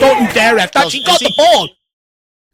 Don't you dare, ref. That's he got the ball.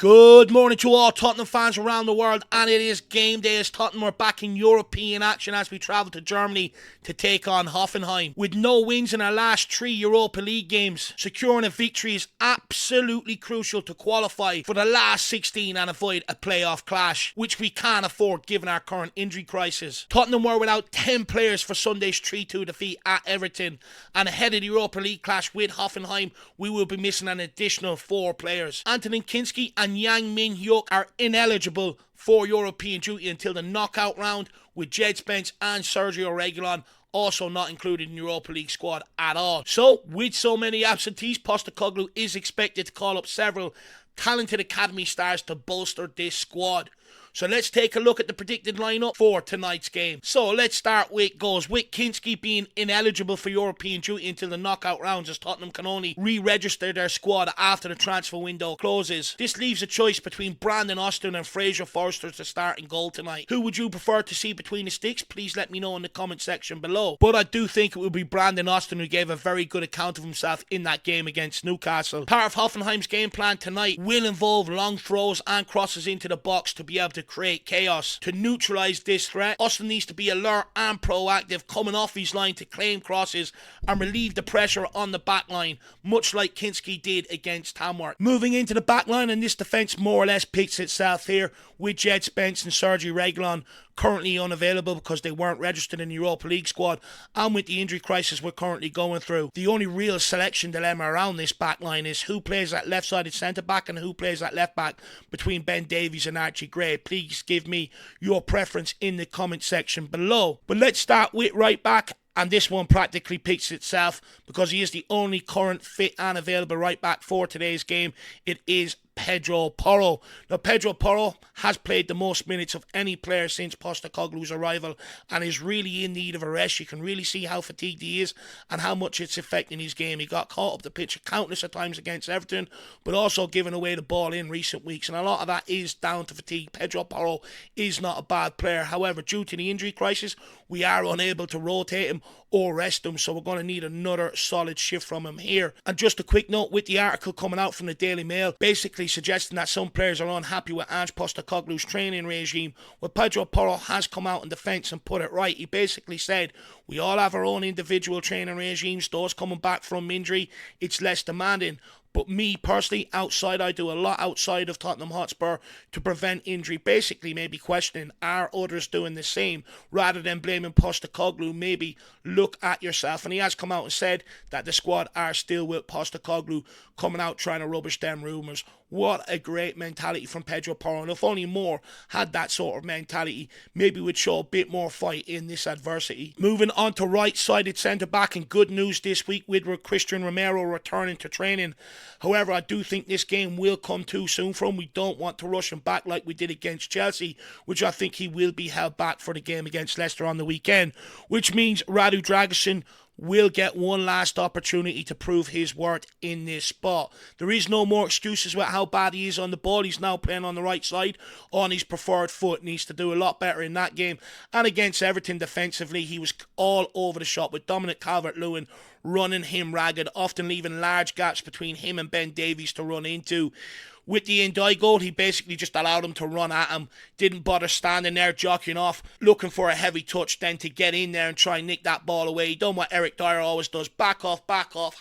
Good morning to all Tottenham fans around the world, and it is game day as Tottenham are back in European action as we travel to Germany to take on Hoffenheim. With no wins in our last 3 Europa League games, securing a victory is absolutely crucial to qualify for the last 16 and avoid a playoff clash, which we can't afford given our current injury crisis. Tottenham were without 10 players for Sunday's 3-2 defeat at Everton, and ahead of the Europa League clash with Hoffenheim, we will be missing an additional 4 players. Antonin Kinski and Yang Min-hyuk are ineligible for European duty until the knockout round, with Jed Spence and Sergio Reguilon also not included in the Europa League squad at all. So, with so many absentees, Postecoglou is expected to call up several talented academy stars to bolster this squad. So let's take a look at the predicted lineup for tonight's game. So let's start with goals, with Kinski being ineligible for European duty until the knockout rounds, as Tottenham can only re-register their squad after the transfer window closes. This leaves a choice between Brandon Austin and Fraser Forster to start in goal tonight. Who would you prefer to see between the sticks? Please let me know in the comment section below. But I do think it will be Brandon Austin, who gave a very good account of himself in that game against Newcastle. Part of Hoffenheim's game plan tonight will involve long throws and crosses into the box to be able to create chaos. To neutralise this threat, Austin needs to be alert and proactive, coming off his line to claim crosses and relieve the pressure on the back line, much like Kinski did against Tamworth. Moving into the back line, and this defence more or less picks itself here, with Jed Spence and Sergio Reguilon currently unavailable because they weren't registered in the Europa League squad, and with the injury crisis we're currently going through, the only real selection dilemma around this back line is who plays at left-sided centre-back and who plays at left-back between Ben Davies and Archie Gray. Please give me your preference in the comment section below. But let's start with right-back. And this one practically picks itself because he is the only current fit and available right back for today's game. It is Pedro Porro. Now, Pedro Porro has played the most minutes of any player since Postecoglou's arrival and is really in need of a rest. You can really see how fatigued he is and how much it's affecting his game. He got caught up the pitch countless of times against Everton, but also giving away the ball in recent weeks, and a lot of that is down to fatigue. Pedro Porro is not a bad player. However, due to the injury crisis, we are unable to rotate him or rest him, so we're going to need another solid shift from him here. And just a quick note, with the article coming out from the Daily Mail basically suggesting that some players are unhappy with Ange Postecoglou's training regime, well, Pedro Porro has come out in defence and put it right. He basically said, we all have our own individual training regimes. Those coming back from injury, it's less demanding. But me personally, I do a lot outside of Tottenham Hotspur to prevent injury. Basically, maybe questioning, are others doing the same? Rather than blaming Postecoglou, maybe look at yourself. And he has come out and said that the squad are still with Postecoglou, coming out trying to rubbish them rumours. What a great mentality from Pedro Porro. And if only more had that sort of mentality, maybe would show a bit more fight in this adversity. Moving on to right-sided centre-back, and good news this week with Christian Romero returning to training. However, I do think this game will come too soon for him. We don't want to rush him back like we did against Chelsea, which I think he will be held back for the game against Leicester on the weekend, which means Radu Dragusin will get one last opportunity to prove his worth in this spot. There is no more excuses with how bad he is on the ball. He's now playing on the right side on his preferred foot. Needs to do a lot better in that game. And against Everton defensively, he was all over the shop with Dominic Calvert-Lewin running him ragged, often leaving large gaps between him and Ben Davies to run into. With the Ndai goal, he basically just allowed him to run at him, didn't bother standing there jockeying off, looking for a heavy touch, then to get in there and try and nick that ball away. He done what Eric Dyer always does, back off,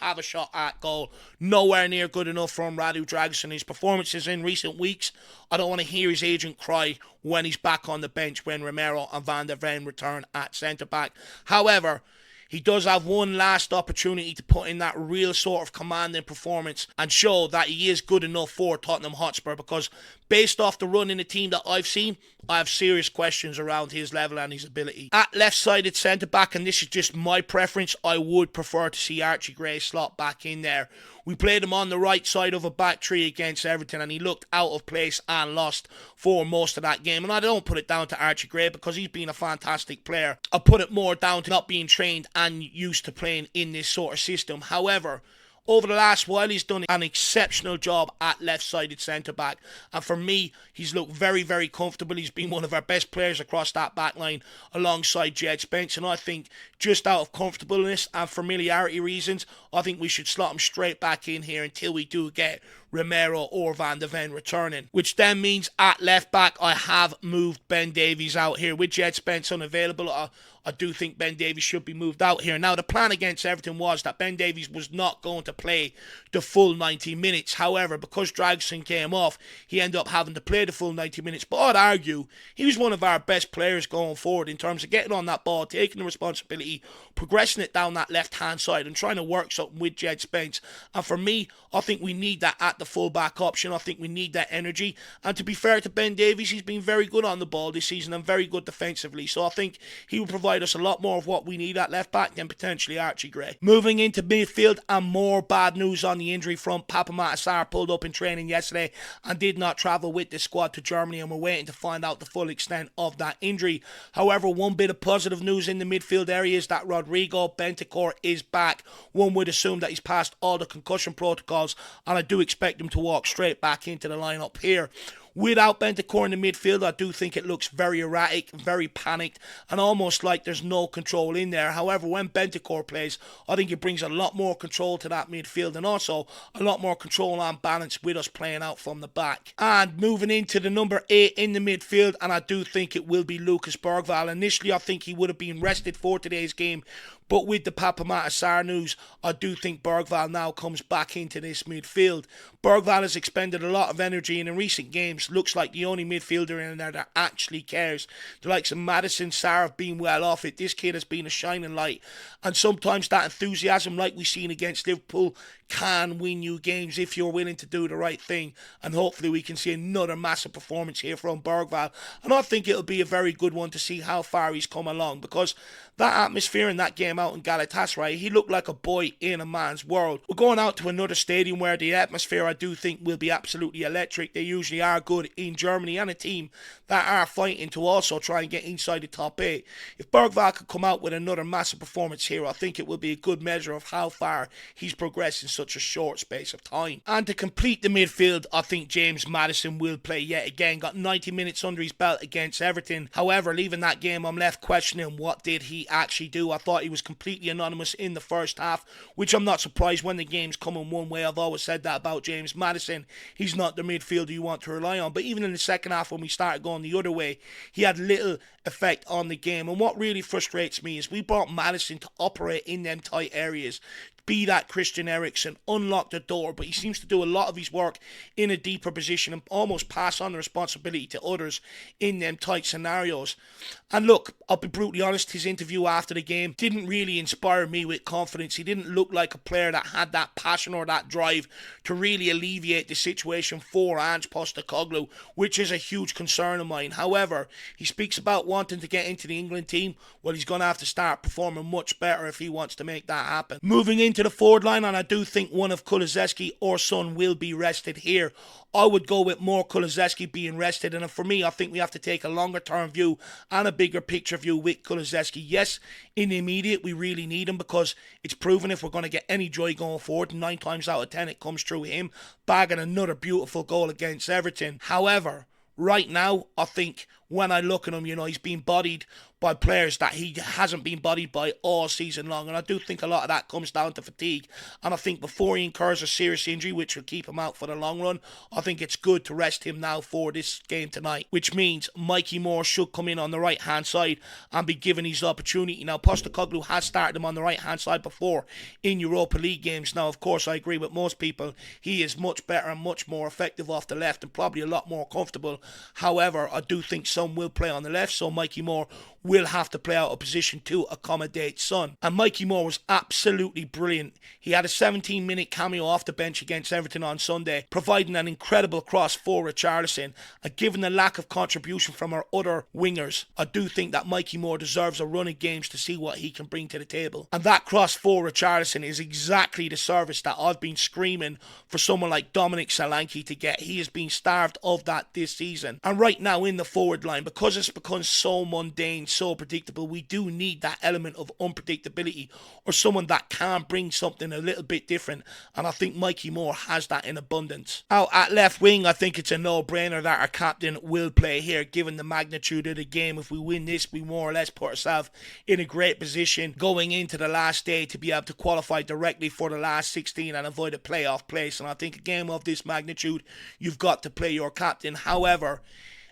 have a shot at goal. Nowhere near good enough from Radu Dragusin. His performances in recent weeks, I don't want to hear his agent cry when he's back on the bench when Romero and Van der Ven return at centre-back. However, he does have one last opportunity to put in that real sort of commanding performance and show that he is good enough for Tottenham Hotspur, because based off the run in the team that I've seen, I have serious questions around his level and his ability. At left-sided centre-back, and this is just my preference, I would prefer to see Archie Gray slot back in there. We played him on the right side of a back three against Everton, and he looked out of place and lost for most of that game. And I don't put it down to Archie Gray because he's been a fantastic player. I put it more down to not being trained and used to playing in this sort of system. However, over the last while, he's done an exceptional job at left-sided centre-back. And for me, he's looked very, very comfortable. He's been one of our best players across that back line alongside Jed Spence. And I think just out of comfortableness and familiarity reasons, I think we should slot him straight back in here until we do get Romero or Van de Ven returning. Which then means at left back, I have moved Ben Davies out here. With Jed Spence unavailable, I do think Ben Davies should be moved out here. Now, the plan against Everton was that Ben Davies was not going to play the full 90 minutes. However, because Dragsson came off, he ended up having to play the full 90 minutes. But I'd argue he was one of our best players going forward in terms of getting on that ball, taking the responsibility, progressing it down that left-hand side and trying to work something with Jed Spence. And for me, I think we need that at the full-back option. I think we need that energy. And to be fair to Ben Davies, he's been very good on the ball this season and very good defensively. So I think he will provide us a lot more of what we need at left back than potentially Archie Gray. Moving into midfield, and more bad news on the injury front. Papamatta Sarr pulled up in training yesterday and did not travel with the squad to Germany, and we're waiting to find out the full extent of that injury. However, one bit of positive news in the midfield area is that Rodrigo Bentancur is back. One would assume that he's passed all the concussion protocols, and I do expect him to walk straight back into the lineup here. Without Bentancur in the midfield, I do think it looks very erratic, very panicked, and almost like there's no control in there. However, when Bentancur plays, I think it brings a lot more control to that midfield and also a lot more control and balance with us playing out from the back. And moving into the number 8 in the midfield, and I do think it will be Lucas Bergvall. Initially, I think he would have been rested for today's game, but with the Papamatta Sarr news, I do think Bergvall now comes back into this midfield. Bergvall has expended a lot of energy, and in recent games looks like the only midfielder in there that actually cares. The likes of Maddison, Sarr have been well off it. This kid has been a shining light, and sometimes that enthusiasm, like we've seen against Liverpool, can win you games if you're willing to do the right thing. And hopefully we can see another massive performance here from Bergvall, and I think it'll be a very good one to see how far he's come along, because that atmosphere in that game out in Galatasaray, he looked like a boy in a man's world. We're going out to another stadium where the atmosphere, I do think, will be absolutely electric. They usually are good in Germany, and a team that are fighting to also try and get inside the top 8. If Bergvall could come out with another massive performance here, I think it will be a good measure of how far he's progressed in such a short space of time. And to complete the midfield, I think James Maddison will play yet again. Got 90 minutes under his belt against Everton. However, leaving that game, I'm left questioning what did he actually do. I thought he was completely anonymous in the first half, which I'm not surprised when the game's coming one way. I've always said that about James Maddison. He's not the midfielder you want to rely on. But even in the second half, when we started going the other way, he had little effect on the game. And what really frustrates me is we brought Maddison to operate in them tight areas, be that Christian Eriksen, unlock the door, but he seems to do a lot of his work in a deeper position and almost pass on the responsibility to others in them tight scenarios. And look, I'll be brutally honest, his interview after the game didn't really inspire me with confidence. He didn't look like a player that had that passion or that drive to really alleviate the situation for Ange Postecoglou, which is a huge concern of mine. However, he speaks about wanting to get into the England team. Well, he's going to have to start performing much better if he wants to make that happen. Moving into the forward line, and I do think one of Kulusevski or Son will be rested here. I would go with more Kulusevski being rested, and for me, I think we have to take a longer term view and a bigger picture view with Kulusevski. Yes, in the immediate, we really need him because it's proven if we're going to get any joy going forward, 9 times out of 10 it comes through him, bagging another beautiful goal against Everton. However, right now, I think when I look at him, he's being bodied by players that he hasn't been bodied by all season long, and I do think a lot of that comes down to fatigue. And I think before he incurs a serious injury which will keep him out for the long run, I think it's good to rest him now for this game tonight, which means Mikey Moore should come in on the right hand side and be given his opportunity. Now, Postecoglou has started him on the right hand side before in Europa League games. Now, of course, I agree with most people, he is much better and much more effective off the left and probably a lot more comfortable. However, I do think some will play on the left, so Mikey Moore will have to play out a position to accommodate Son. And Mikey Moore was absolutely brilliant. He had a 17-minute cameo off the bench against Everton on Sunday, providing an incredible cross for Richarlison. And given the lack of contribution from our other wingers, I do think that Mikey Moore deserves a run of games to see what he can bring to the table. And that cross for Richarlison is exactly the service that I've been screaming for someone like Dominic Solanke to get. He has been starved of that this season. And right now in the forward line, because it's become so mundane, so predictable. We do need that element of unpredictability, or someone that can bring something a little bit different, and I think Mikey Moore has that in abundance. Out at left wing, I think it's a no-brainer that our captain will play here, given the magnitude of the game. If we win this, we more or less put ourselves in a great position going into the last day to be able to qualify directly for the last 16 and avoid a playoff place. And I think a game of this magnitude, you've got to play your captain. However,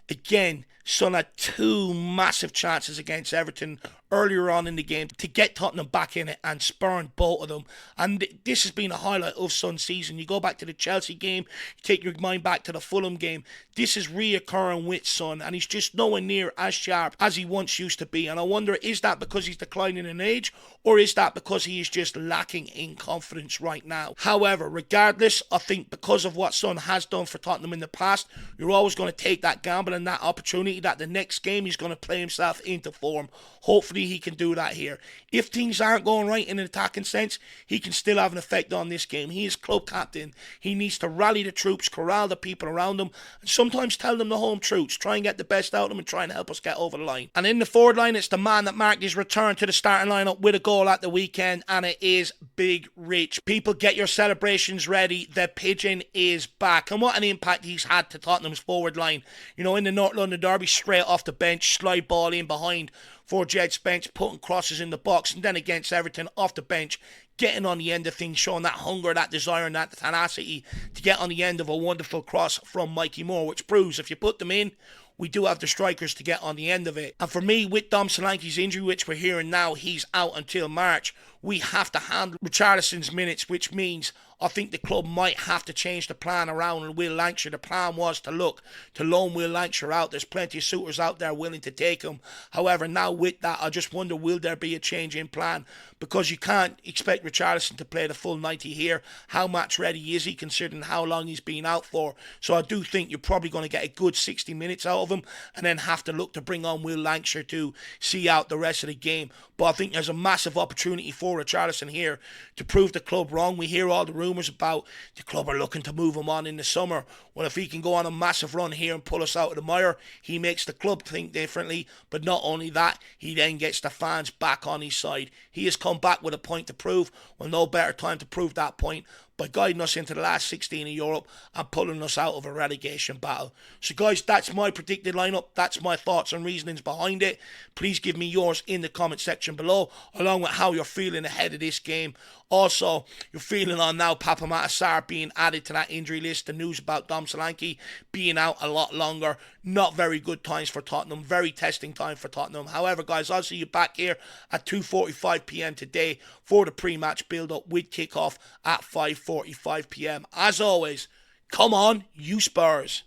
again, Son had two massive chances against Everton earlier on in the game to get Tottenham back in it and spurned both of them. And this has been a highlight of Son's season. You go back to the Chelsea game, you take your mind back to the Fulham game. This is reoccurring with Son, and he's just nowhere near as sharp as he once used to be. And I wonder, is that because he's declining in age, or is that because he is just lacking in confidence right now? However, regardless, I think because of what Son has done for Tottenham in the past, you're always going to take that gamble and that opportunity that the next game he's going to play himself into form. Hopefully he can do that here. If things aren't going right in an attacking sense, he can still have an effect on this game. He is club captain. He needs to rally the troops, corral the people around him, and sometimes tell them the home truths. Try and get the best out of them and try and help us get over the line. And in the forward line, it's the man that marked his return to the starting lineup with a goal at the weekend, and it is Big Rich. People, get your celebrations ready. The Pigeon is back, and what an impact he's had to Tottenham's forward line. You know, in the North London derby, straight off the bench, slide ball in behind for Jed Spence, putting crosses in the box, and then against Everton, off the bench, getting on the end of things, showing that hunger, that desire, and that tenacity to get on the end of a wonderful cross from Mikey Moore, which proves if you put them in, we do have the strikers to get on the end of it. And for me, with Dom Solanke's injury, which we're hearing now, he's out until March, we have to handle Richarlison's minutes, which means I think the club might have to change the plan around. And Will Lancashire, the plan was to look to loan Will Lancashire out. There's plenty of suitors out there willing to take him. However, now with that, I just wonder, will there be a change in plan? Because you can't expect Richarlison to play the full 90 here. How match ready is he, considering how long he's been out for? So I do think you're probably going to get a good 60 minutes out of him, and then have to look to bring on Will Lancashire to see out the rest of the game. But I think there's a massive opportunity for Richarlison here to prove the club wrong. We hear all the rumours about the club are looking to move him on in the summer. Well, if he can go on a massive run here and pull us out of the mire, he makes the club think differently. But not only that, he then gets the fans back on his side. He has come back with a point to prove. Well, no better time to prove that point by guiding us into the last 16 in Europe and pulling us out of a relegation battle. So guys, that's my predicted lineup. That's my thoughts and reasonings behind it. Please give me yours in the comment section below, along with how you're feeling ahead of this game. Also, you're feeling on now Papa Sarr being added to that injury list. The news about Dom Solanke being out a lot longer. Not very good times for Tottenham. Very testing time for Tottenham. However, guys, I'll see you back here at 2:45 p.m. today for the pre-match build-up with kickoff at 5:45 p.m. As always, come on, you Spurs.